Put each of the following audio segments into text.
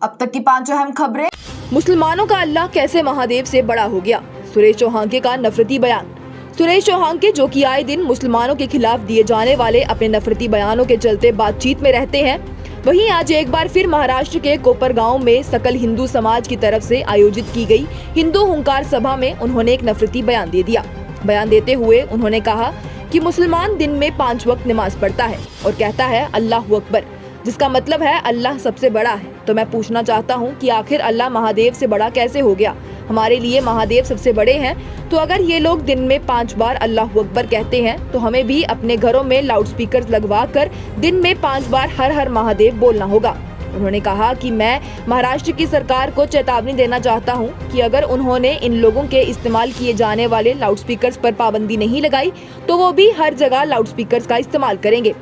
अब तक की 5 अहम खबरें। मुसलमानों का अल्लाह कैसे महादेव से बड़ा हो गया, सुरेश चौहान का नफरती बयान। सुरेश चौहान जो कि आए दिन मुसलमानों के खिलाफ दिए जाने वाले अपने नफरती बयानों के चलते बातचीत में रहते हैं, वहीं आज एक बार फिर महाराष्ट्र के कोपरगांव में सकल हिंदू समाज की तरफ से आयोजित की गई हिंदू हुंकार सभा में उन्होंने एक नफरती बयान दे दिया। बयान देते हुए उन्होंने कहा कि मुसलमान दिन में 5 वक्त नमाज पढ़ता है और कहता है अल्लाह अकबर, जिसका मतलब है अल्लाह सबसे बड़ा है। तो मैं पूछना चाहता हूँ कि आखिर अल्लाह महादेव से बड़ा कैसे हो गया? हमारे लिए महादेव सबसे बड़े हैं, तो अगर ये लोग दिन में 5 बार अल्लाह अकबर कहते हैं तो हमें भी अपने घरों में लाउड स्पीकर लगवा कर दिन में 5 बार हर हर महादेव बोलना होगा। उन्होंने कहा कि मैं महाराष्ट्र की सरकार को चेतावनी देना चाहता हूं कि अगर उन्होंने इन लोगों के इस्तेमाल किए जाने वाले लाउडस्पीकर्स पर पाबंदी नहीं लगाई तो वो भी हर जगह लाउडस्पीकर्स का इस्तेमाल करेंगे।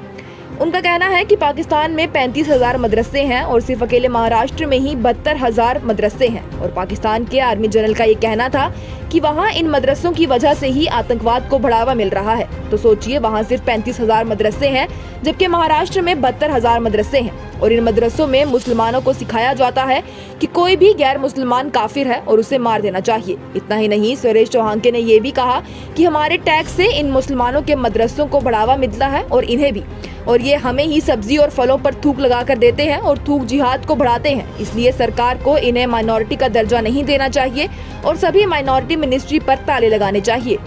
उनका कहना है कि पाकिस्तान में 35,000 मदरसे हैं और सिर्फ अकेले महाराष्ट्र में ही 72,000 मदरसे हैं और पाकिस्तान के आर्मी जनरल का ये कहना था कि वहाँ इन मदरसों की वजह से ही आतंकवाद को बढ़ावा मिल रहा है। तो सोचिए, वहाँ सिर्फ 35,000 मदरसे हैं जबकि महाराष्ट्र में 72,000 मदरसे हैं और इन मदरसों में मुसलमानों को सिखाया जाता है कि कोई भी गैर मुसलमान काफिर है और उसे मार देना चाहिए। इतना ही नहीं, सुरेश चौहान ने ये भी कहा कि हमारे टैक्स से इन मुसलमानों के मदरसों को बढ़ावा मिलता है और इन्हें भी, और ये हमें ही सब्जी और फलों पर थूक लगा कर देते हैं और थूक जिहाद को बढ़ाते हैं। इसलिए सरकार को इन्हें माइनॉरिटी का दर्जा नहीं देना चाहिए और सभी माइनॉरिटी मिनिस्ट्री पर ताले लगाने चाहिए।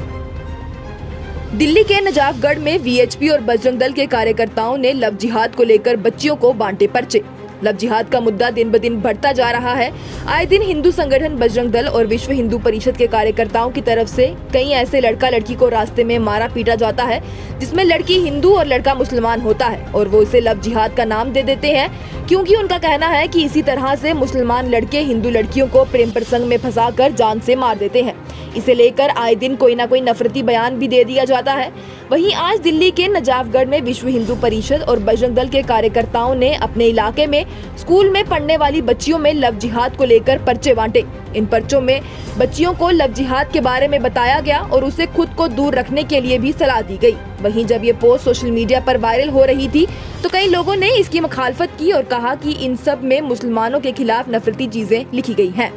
दिल्ली के नजाफगढ़ में वीएचपी और बजरंग दल के कार्यकर्ताओं ने लव जिहाद को लेकर बच्चियों को बांटे पर्चे। लव जिहाद का मुद्दा दिन ब दिन बढ़ता जा रहा है। आए दिन हिंदू संगठन बजरंग दल और विश्व हिंदू परिषद के कार्यकर्ताओं की तरफ से कई ऐसे लड़का लड़की को रास्ते में मारा पीटा जाता है जिसमें लड़की हिंदू और लड़का मुसलमान होता है और वो इसे लव जिहाद का नाम दे देते हैं, क्योंकि उनका कहना है कि इसी तरह से मुसलमान लड़के हिंदू लड़कियों को प्रेम प्रसंग में फंसाकर जान से मार देते हैं। इसे लेकर आए दिन कोई ना कोई नफरती बयान भी दे दिया जाता है। वहीं आज दिल्ली के नजाफगढ़ में विश्व हिंदू परिषद और बजरंग दल के कार्यकर्ताओं ने अपने इलाके में स्कूल में पढ़ने वाली बच्चियों में लव जिहाद को लेकर पर्चे बांटे। इन पर्चों में बच्चियों को लव जिहाद के बारे में बताया गया और उसे खुद को दूर रखने के लिए भी सलाह दी गई। वहीं जब ये पोस्ट सोशल मीडिया पर वायरल हो रही थी तो कई लोगों ने इसकी मुखालफत की और कहा कि इन सब में मुसलमानों के खिलाफ नफरती चीजें लिखी गई हैं।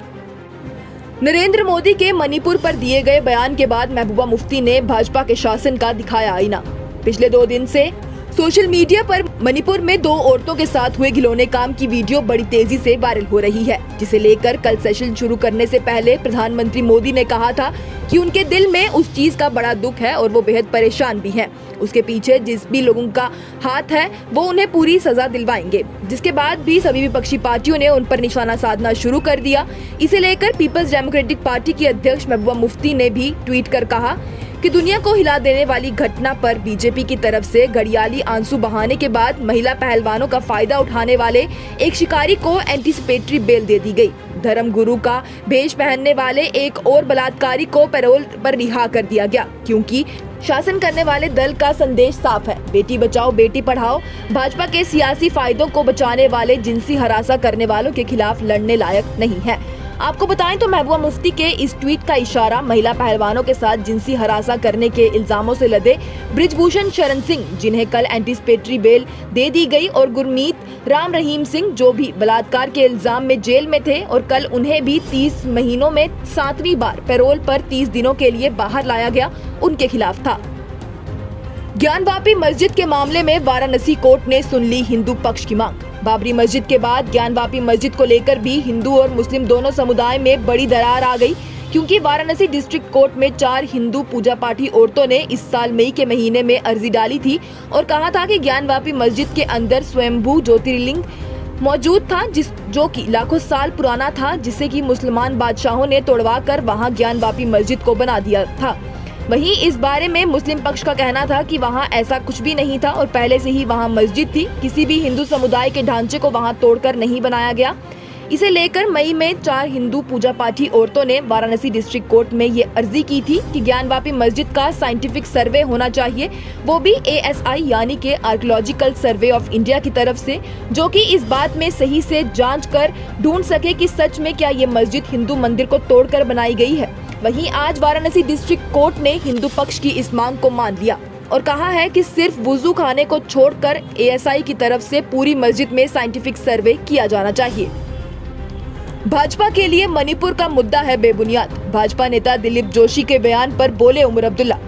नरेंद्र मोदी के मणिपुर पर दिए गए बयान के बाद महबूबा मुफ्ती ने भाजपा के शासन का दिखाया आईना। पिछले 2 दिन से सोशल मीडिया पर मणिपुर में 2 औरतों के साथ हुए घिनौने काम की वीडियो बड़ी तेजी से वायरल हो रही है, जिसे लेकर कल सेशन शुरू करने से पहले प्रधानमंत्री मोदी ने कहा था कि उनके दिल में उस चीज का बड़ा दुख है और वो बेहद परेशान भी हैं। उसके पीछे जिस भी लोगों का हाथ है वो उन्हें पूरी सजा दिलवाएंगे। जिसके बाद भी सभी विपक्षी पार्टियों ने उन पर निशाना साधना शुरू कर दिया। इसे लेकर पीपल्स डेमोक्रेटिक पार्टी की अध्यक्ष महबूबा मुफ्ती ने भी ट्वीट कर कहा कि दुनिया को हिला देने वाली घटना पर बीजेपी की तरफ से घड़ियाली आंसू बहाने के बाद महिला पहलवानों का फायदा उठाने वाले एक शिकारी को एंटीसिपेटरी बेल दे दी गई। धर्म गुरु का भेष पहनने वाले एक और बलात्कारी को पैरोल पर रिहा कर दिया गया, क्योंकि शासन करने वाले दल का संदेश साफ है, बेटी बचाओ बेटी पढ़ाओ। भाजपा के सियासी फायदों को बचाने वाले जिनसी हरासा करने वालों के खिलाफ लड़ने लायक नहीं है। आपको बताएं तो महबूबा मुफ्ती के इस ट्वीट का इशारा महिला पहलवानों के साथ जिनसी हरासा करने के इल्जामों से लदे ब्रिजभूषण शरण सिंह, जिन्हें कल एंटीसिपेटरी बेल दे दी गई, और गुरमीत राम रहीम सिंह, जो भी बलात्कार के इल्जाम में जेल में थे और कल उन्हें भी 30 महीनों में 7वीं बार पैरोल पर 30 दिनों के लिए बाहर लाया गया, उनके खिलाफ था। ज्ञानवापी मस्जिद के मामले में वाराणसी कोर्ट ने सुन ली हिंदू पक्ष की मांग। बाबरी मस्जिद के बाद ज्ञानवापी मस्जिद को लेकर भी हिंदू और मुस्लिम दोनों समुदाय में बड़ी दरार आ गई, क्योंकि वाराणसी डिस्ट्रिक्ट कोर्ट में 4 हिंदू पूजा पाठी औरतों ने इस साल मई के महीने में अर्जी डाली थी और कहा था कि ज्ञानवापी मस्जिद के अंदर स्वयंभू ज्योतिर्लिंग मौजूद था, जो कि लाखों साल पुराना था, जिसे कि मुसलमान बादशाहों ने तोड़वा कर वहाँ ज्ञानवापी मस्जिद को बना दिया था। वहीं इस बारे में मुस्लिम पक्ष का कहना था कि वहां ऐसा कुछ भी नहीं था और पहले से ही वहां मस्जिद थी, किसी भी हिंदू समुदाय के ढांचे को वहां तोड़कर नहीं बनाया गया। इसे लेकर मई में 4 हिंदू पूजा पाठी औरतों ने वाराणसी डिस्ट्रिक्ट कोर्ट में ये अर्जी की थी कि ज्ञानवापी मस्जिद का साइंटिफिक सर्वे होना चाहिए, वो भी ASI यानी कि आर्कियोलॉजिकल सर्वे ऑफ इंडिया की तरफ से, जो कि इस बात में सही से जांच कर ढूंढ सके कि सच में क्या ये मस्जिद हिंदू मंदिर को तोड़कर बनाई गई है। वहीं आज वाराणसी डिस्ट्रिक्ट कोर्ट ने हिंदू पक्ष की इस मांग को मान लिया और कहा है कि सिर्फ वुजू खाने को छोड़कर ASI की तरफ से पूरी मस्जिद में साइंटिफिक सर्वे किया जाना चाहिए। भाजपा के लिए मणिपुर का मुद्दा है बेबुनियाद। भाजपा नेता दिलीप जोशी के बयान पर बोले उमर अब्दुल्ला।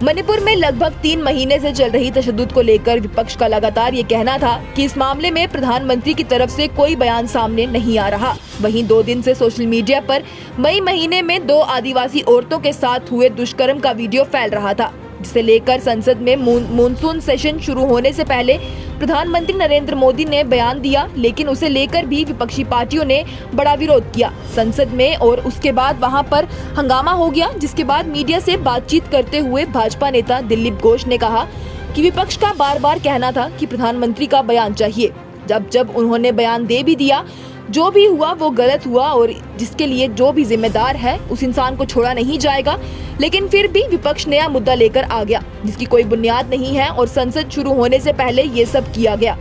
मणिपुर में लगभग 3 महीने से चल रही तशद्दुद को लेकर विपक्ष का लगातार ये कहना था कि इस मामले में प्रधानमंत्री की तरफ से कोई बयान सामने नहीं आ रहा। वहीं 2 दिन से सोशल मीडिया पर मई महीने में 2 आदिवासी औरतों के साथ हुए दुष्कर्म का वीडियो फैल रहा था, जिसे लेकर संसद में मॉनसून सेशन शुरू होने से पहले प्रधानमंत्री नरेंद्र मोदी ने बयान दिया, लेकिन उसे लेकर भी विपक्षी पार्टियों ने बड़ा विरोध किया संसद में और उसके बाद वहां पर हंगामा हो गया। जिसके बाद मीडिया से बातचीत करते हुए भाजपा नेता दिलीप घोष ने कहा कि विपक्ष का बार बार कहना था कि प्रधानमंत्री का बयान चाहिए। जब उन्होंने बयान दे भी दिया, जो भी हुआ वो गलत हुआ और जिसके लिए जो भी जिम्मेदार है उस इंसान को छोड़ा नहीं जाएगा। लेकिन फिर भी विपक्ष नया मुद्दा लेकर आ गया जिसकी कोई बुनियाद नहीं है और संसद शुरू होने से पहले ये सब किया गया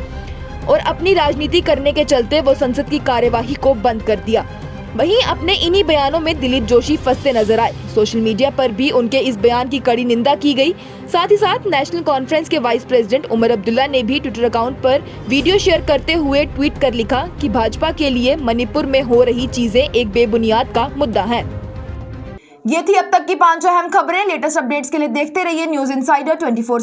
और अपनी राजनीति करने के चलते वो संसद की कार्यवाही को बंद कर दिया। वहीं अपने इन्हीं बयानों में दिलीप जोशी फंसते नजर आए। सोशल मीडिया पर भी उनके इस बयान की कड़ी निंदा की गई। साथ ही साथ नेशनल कॉन्फ्रेंस के वाइस प्रेसिडेंट उमर अब्दुल्ला ने भी ट्विटर अकाउंट पर वीडियो शेयर करते हुए ट्वीट कर लिखा कि भाजपा के लिए मणिपुर में हो रही चीजें एक बेबुनियाद का मुद्दा है। ये थी अब तक की 5 अहम खबरें। लेटेस्ट अपडेट्स के लिए देखते रहिए न्यूज़ इनसाइडर 24/7।